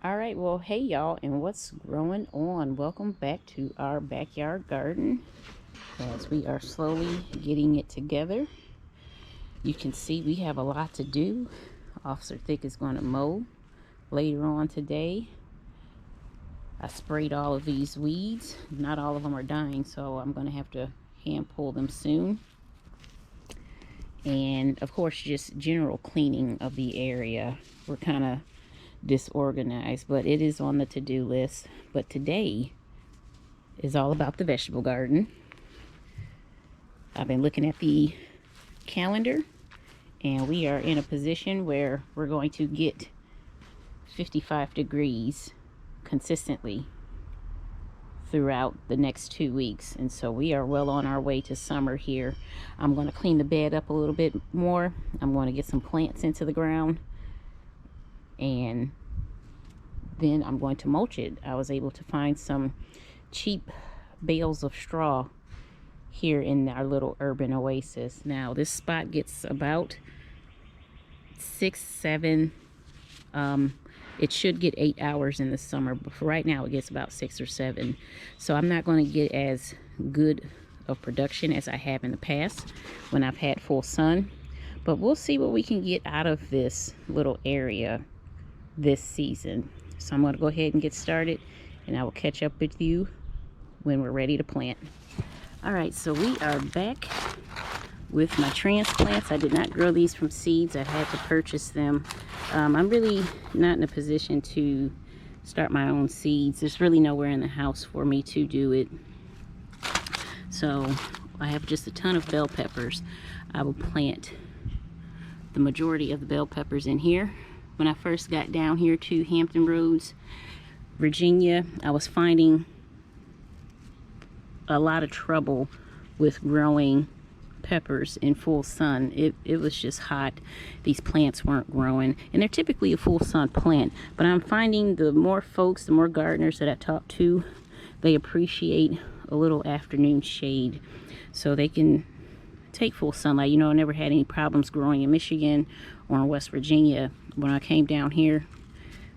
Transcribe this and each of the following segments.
All right, well, hey y'all, and what's growing on? Welcome back to our backyard garden as we are slowly getting it together. You can see we have a lot to do. Officer Thick is going to mow later on today. I sprayed all of these weeds. Not all of them are dying, so I'm going to have to hand pull them soon. And of course, just general cleaning of the area. We're kind of disorganized, but it is on the to-do list. But today is all about the vegetable garden. I've been looking at the calendar, and we are in a position where we're going to get 55 degrees consistently throughout the next 2 weeks, and so we are well on our way to summer here. I'm going to clean the bed up a little bit more. I'm going to get some plants into the ground, and then I'm going to mulch it. I was able to find some cheap bales of straw here in our little urban oasis. Now this spot gets about 6-7 it should get 8 hours in the summer, but for right now it gets about 6 or 7. So I'm not going to get as good of production as I have in the past when I've had full sun, but we'll see what we can get out of this little area this season. So I'm going to go ahead and get started, and I will catch up with you when we're ready to plant. All right, so we are back with my transplants. I did not grow these from seeds. I had to purchase them. I'm really not in a position to start my own seeds. There's really nowhere in the house for me to do it. So I have just a ton of bell peppers. I will plant the majority of the bell peppers in here. When I first got down here to Hampton Roads, Virginia, I was finding a lot of trouble with growing peppers in full sun. It was just hot. These plants weren't growing, and they're typically a full sun plant, but I'm finding the more folks, the more gardeners that I talk to, they appreciate a little afternoon shade so they can take full sunlight. You know, I never had any problems growing in Michigan or in West Virginia. When I came down here,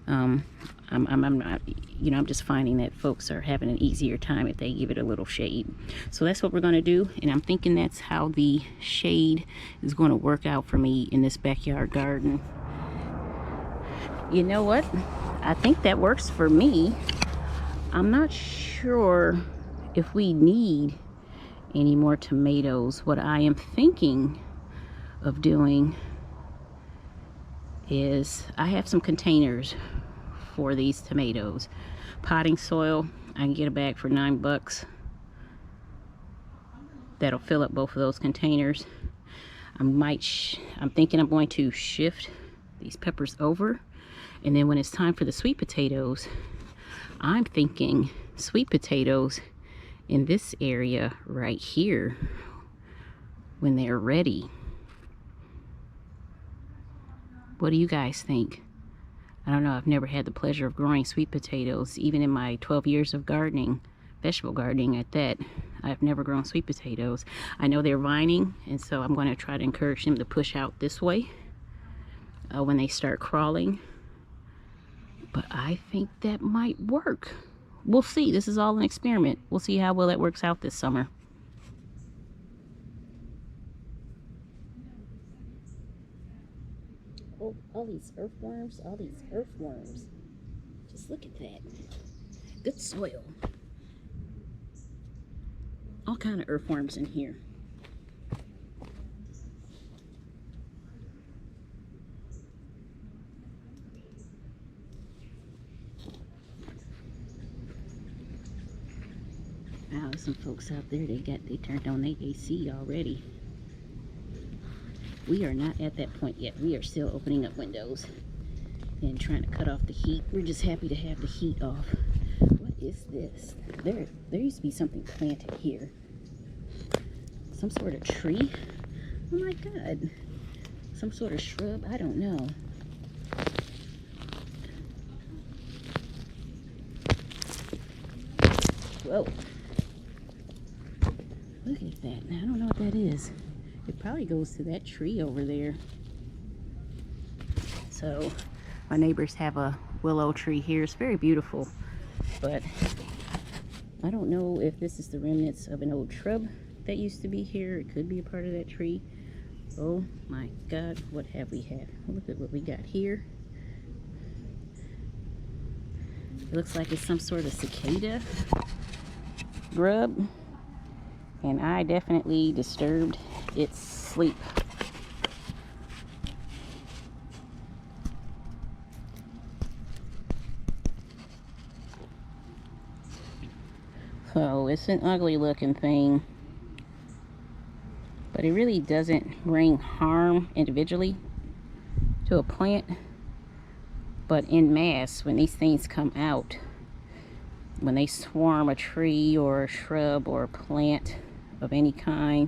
I'm not, you know, I'm just finding that folks are having an easier time if they give it a little shade. So that's what we're going to do, and I'm thinking that's how the shade is going to work out for me in this backyard garden. You know what? I think that works for me. I'm not sure if we need any more tomatoes. What I am thinking of doing is I have some containers for these tomatoes. Potting soil, I can get a bag for $9. That'll fill up both of those containers. I'm thinking I'm going to shift these peppers over, and then when it's time for the sweet potatoes, I'm thinking sweet potatoes in this area right here when they're ready. What do you guys think? I don't know, I've never had the pleasure of growing sweet potatoes. Even in my 12 years of gardening, vegetable gardening at that, I've never grown sweet potatoes. I know they're vining, and so I'm going to try to encourage them to push out this way when they start crawling. But I think that might work. We'll see. This is all an experiment. We'll see how well that works out this summer. Oh, all these earthworms, all these earthworms. Just look at that. Good soil. All kind of earthworms in here. Wow, there's some folks out there, they turned on their AC already. We are not at that point yet. We are still opening up windows and trying to cut off the heat. We're just happy to have the heat off. What is this? There used to be something planted here. Some sort of tree? Oh my God. Some sort of shrub? I don't know. Whoa. Look at that. I don't know what that is. It probably goes to that tree over there. So My neighbors have a willow tree here. It's very beautiful, but I don't know if this is the remnants of an old shrub that used to be here. It could be a part of that tree. Oh my God, what have we had? Look at what we got here. It looks like it's some sort of cicada grub, and I definitely disturbed its sleep. So it's an ugly looking thing, but it really doesn't bring harm individually to a plant, but in mass, when these things come out, when they swarm a tree or a shrub or a plant of any kind,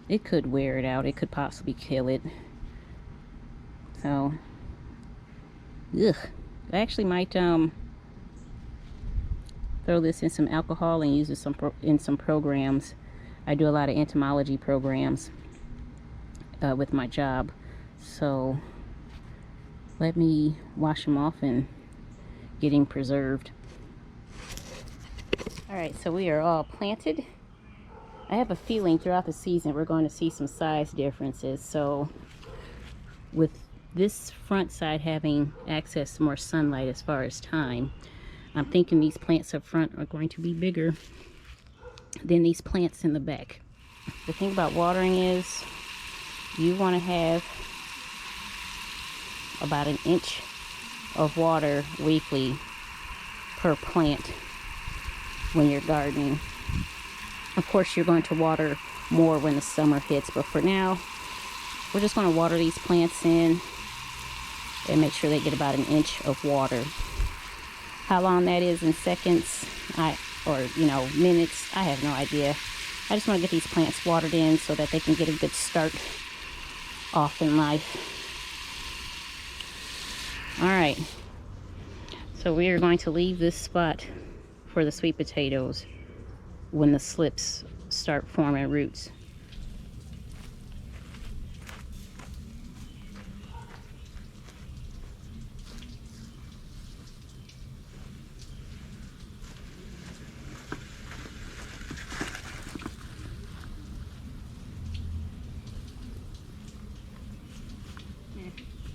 it could wear it out. It could possibly kill it. So, ugh. I actually might throw this in some alcohol and use it in some programs. I do a lot of entomology programs with my job. So let me wash them off and get them preserved. Alright, so we are all planted. I have a feeling throughout the season we're going to see some size differences. So with this front side having access to more sunlight as far as time, I'm thinking these plants up front are going to be bigger than these plants in the back. The thing about watering is you want to have about an inch of water weekly per plant when you're gardening. Of course, you're going to water more when the summer hits, but for now, we're just going to water these plants in and make sure they get about an inch of water. How long that is in seconds, or minutes, I have no idea. I just want to get these plants watered in so that they can get a good start off in life. Alright, so we are going to leave this spot for the sweet potatoes when the slips start forming roots.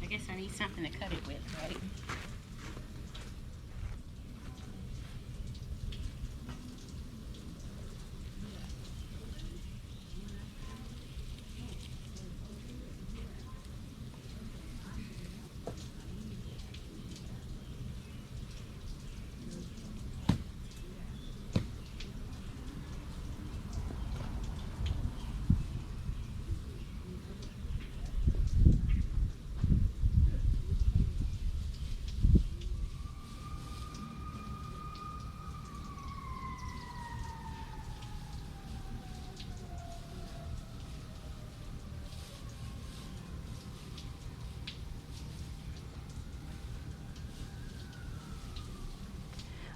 I guess I need something to cut it with, right?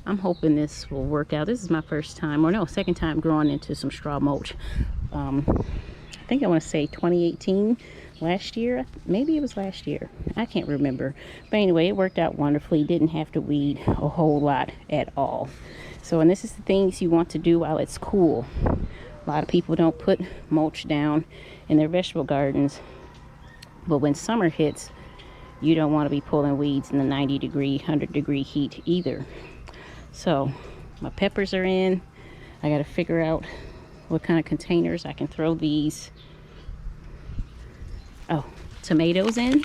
I'm hoping this will work out. This is my first time, or no, second time growing into some straw mulch. I think I want to say 2018, last year. Maybe it was last year. I can't remember. But anyway, it worked out wonderfully. Didn't have to weed a whole lot at all. So, and this is the things you want to do while it's cool. A lot of people don't put mulch down in their vegetable gardens. But when summer hits, you don't want to be pulling weeds in the 90-degree, 100-degree heat either. So my peppers are in. I got to figure out what kind of containers I can throw these tomatoes in.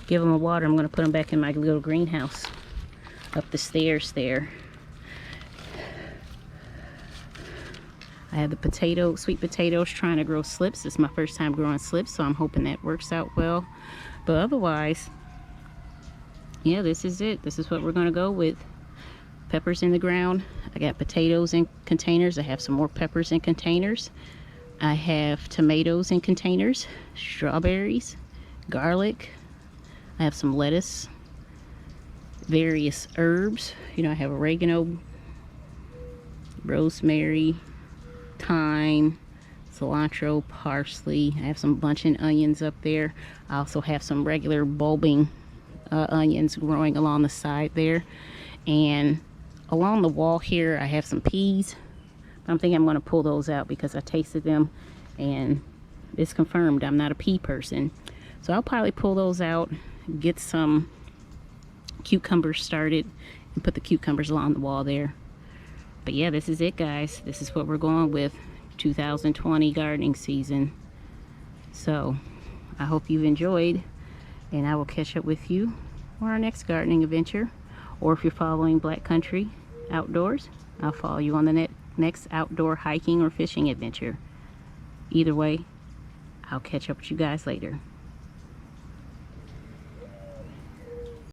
Give them a water. I'm going to put them back in my little greenhouse up the stairs there. I have the sweet potatoes trying to grow slips. It's my first time growing slips, so I'm hoping that works out well. But otherwise, yeah, this is it. This is what we're going to go with. Peppers in the ground. I got potatoes in containers. I have some more peppers in containers. I have tomatoes in containers, strawberries, garlic. I have some lettuce, various herbs. I have oregano, rosemary, thyme, cilantro, parsley. I have some bunching onions up there. I also have some regular bulbing onions growing along the side there. And along the wall here, I have some peas. I'm thinking I'm going to pull those out because I tasted them and it's confirmed I'm not a pea person. So I'll probably pull those out, get some cucumbers started, and put the cucumbers along the wall there. But yeah, this is it, guys. This is what we're going with 2020 gardening season. So I hope you've enjoyed, and I will catch up with you on our next gardening adventure. Or if you're following Black Country Outdoors, I'll follow you on the next outdoor hiking or fishing adventure. Either way, I'll catch up with you guys later.